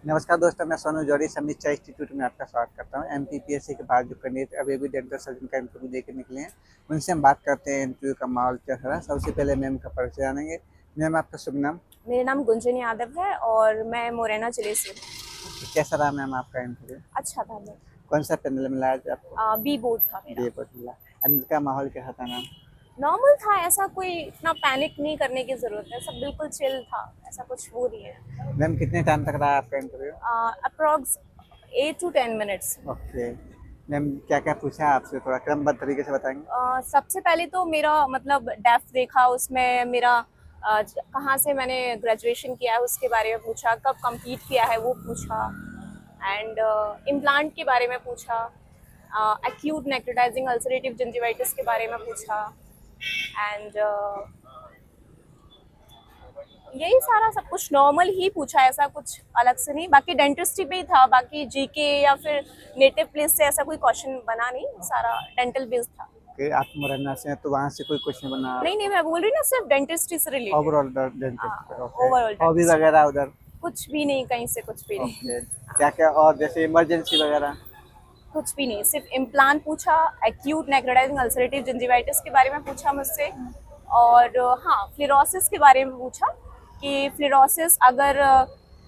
नमस्कार दोस्तों, मैं सोनू जौहरी समीक्षा इंस्टीट्यूट में आपका स्वागत करता हूं। एमपीपीएससी के बाद जो कैंडिडेट अभी भी डेंटल सर्जन का इंटरव्यू देकर निकले हैं, उनसे हम बात करते हैं इंटरव्यू का माहौल क्या रहा। सबसे पहले मैम का परिचय जानेंगे। मैम, आपका शुभ नाम? मेरा नाम गुंजन यादव है और मैं मोरेना जिले से हूँ। कैसा रहा मैम आपका इंटरव्यू? अच्छा था मैम। कौन सा पैनल मिला है आपको? बी बोर्ड था मेरा। बी बोर्ड मिला। अंदर का माहौल कैसा था मैम? नॉर्मल था, ऐसा कोई इतना पैनिक नहीं करने की ज़रूरत है, सब बिल्कुल चिल था, ऐसा कुछ वो नहीं है। मैम, कितने टाइम तक रहा आपका interview? Approx 8 to 10 minutes. Okay ma'am, क्या क्या पूछा आपसे, थोड़ा क्रमबद्ध तरीके से बताएंगे? सबसे पहले तो मेरा मतलब डेप्थ देखा, उसमें मेरा कहाँ से मैंने ग्रेजुएशन किया है उसके बारे में पूछा, कब कंप्लीट किया है वो पूछा, एंड इम्प्लांट के बारे में पूछा, एक्यूट नेक्रोटाइजिंग अल्सरेटिव जिंजिवाइटिस के बारे में पूछा, एंड यही सारा सब कुछ नॉर्मल ही पूछा, ऐसा कुछ अलग से नहीं। बाकी डेंटिस्ट्री पे ही था, बाकी जीके या फिर नेटिव प्लेस से ऐसा कोई क्वेश्चन बना नहीं, सारा डेंटल बेस्ड था। कि आप मुरैना से हैं तो वहाँ से कोई क्वेश्चन बना? नहीं, मैं बोल रही ना, सिर्फ डेंटिस्ट्री से related. Overall dentist. Overall hobby वगैरह उधर कुछ भी नहीं, कहीं से कुछ भी नहीं। ओके। क्या क्या और जैसे इमरजेंसी वगैरह? कुछ भी नहीं, सिर्फ इम्प्लांट पूछा, एक्यूट नेक्रोटाइजिंग अल्सरेटिव जिंजिवाइटिस के बारे में पूछा मुझसे, और हाँ, फ्लोरोसिस के बारे में पूछा कि फ्लोरोसिस अगर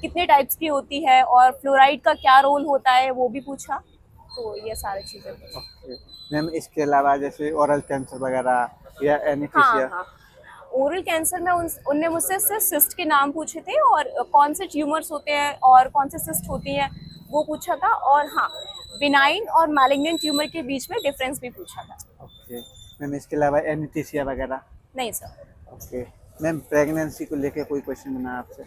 कितने टाइप्स की होती है और फ्लोराइड का क्या रोल होता है, वो भी पूछा। तो ये सारी चीज़ें पूछी। ओके मैम, इसके अलावा जैसे ओरल कैंसर वगैरह या हाँ एनेस्थीसिया? हाँ, ओरल कैंसर में उनने मुझसे सिर्फ सिस्ट के नाम पूछे थे, और कौन से ट्यूमर्स होते हैं और कौन से सिस्ट होती हैं वो पूछा था, और हाँ, बिनाइन और मैलिग्नेंट ट्यूमर के बीच में डिफरेंस भी पूछा था। ओके मैम, इसके अलावा एनेस्थीसिया वगैरह? नहीं सर। ओके मैम, प्रेगनेंसी को लेके कोई क्वेश्चन बना आपसे?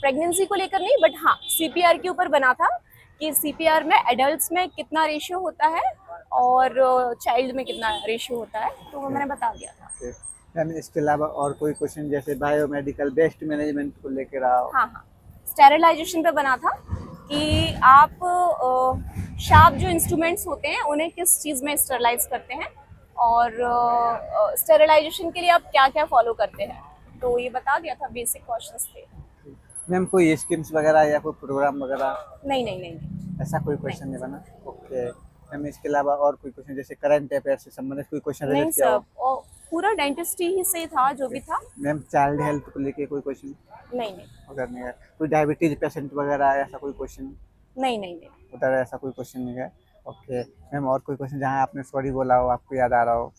प्रेगनेंसी को लेकर नहीं, बट हाँ, सीपीआर के ऊपर बना था कि सीपीआर में एडल्ट्स में कितना रेशियो होता है और चाइल्ड में कितना रेशियो होता है, तो वो मैंने बता दिया था। ओके मैम, इसके अलावा और कोई क्वेश्चन जैसे बायोमेडिकल वेस्ट मैनेजमेंट को लेके रहा हो? हाँ, स्टेरिलाइजेशन पे बना था कि आप शार्प जो इंस्ट्रूमेंट्स होते हैं उन्हें किस चीज़ में स्टेरिलाइज करते हैं, और स्टेरिलाइजेशन के लिए आप क्या क्या फॉलो करते हैं, तो ये बता दिया था, बेसिक क्वेश्चंस थे। मैम, कोई स्कीम्स वगैरह या कोई प्रोग्राम वगैरह? नहीं। ऐसा कोई क्वेश्चन नहीं बना? ओके मैम, इसके अलावा और कोई क्वेश्चन जैसे करंट अफेयर से संबंधित कोई क्वेश्चन नहीं रिलेट किया सर, हो? और पूरा डेंटिस्ट्री ही से था जो भी था। मैम, चाइल्ड हेल्थ को लेके कोई क्वेश्चन? नहीं। उधर नहीं है। कोई डायबिटीज पेशेंट वगैरह ऐसा कोई क्वेश्चन? नहीं। उधर ऐसा कोई क्वेश्चन नहीं है। ओके मैम, और कोई क्वेश्चन जहाँ आपने सॉरी बोला हो, आपको याद आ रहा हो?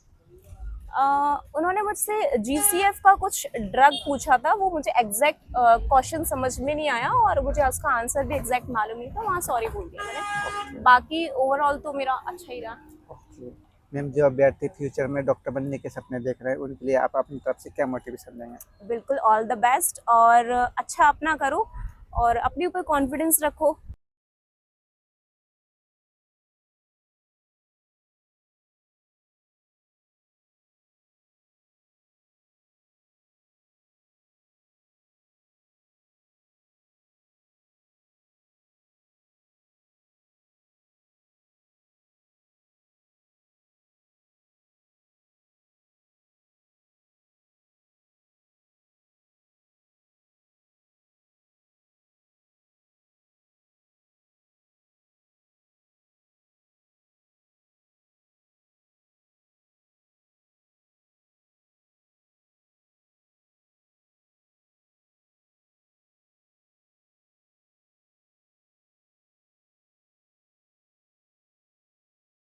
उन्होंने मुझसे जीसीएफ का कुछ ड्रग पूछा था, वो मुझे एग्जैक्ट क्वेश्चन समझ में नहीं आया और मुझे उसका आंसर भी एग्जैक्ट मालूम नहीं था, वहाँ सॉरी बोल दिया मैंने। बाकी ओवरऑल तो मेरा अच्छा ही रहा। ओके मैम, जो अभ्यर्थी फ्यूचर में डॉक्टर बनने के सपने देख रहे हैं, उनके लिए आप अपनी तरफ से क्या मोटिवेशन देंगे? बिल्कुल ऑल द बेस्ट, और अच्छा अपना करो और अपने ऊपर कॉन्फिडेंस रखो।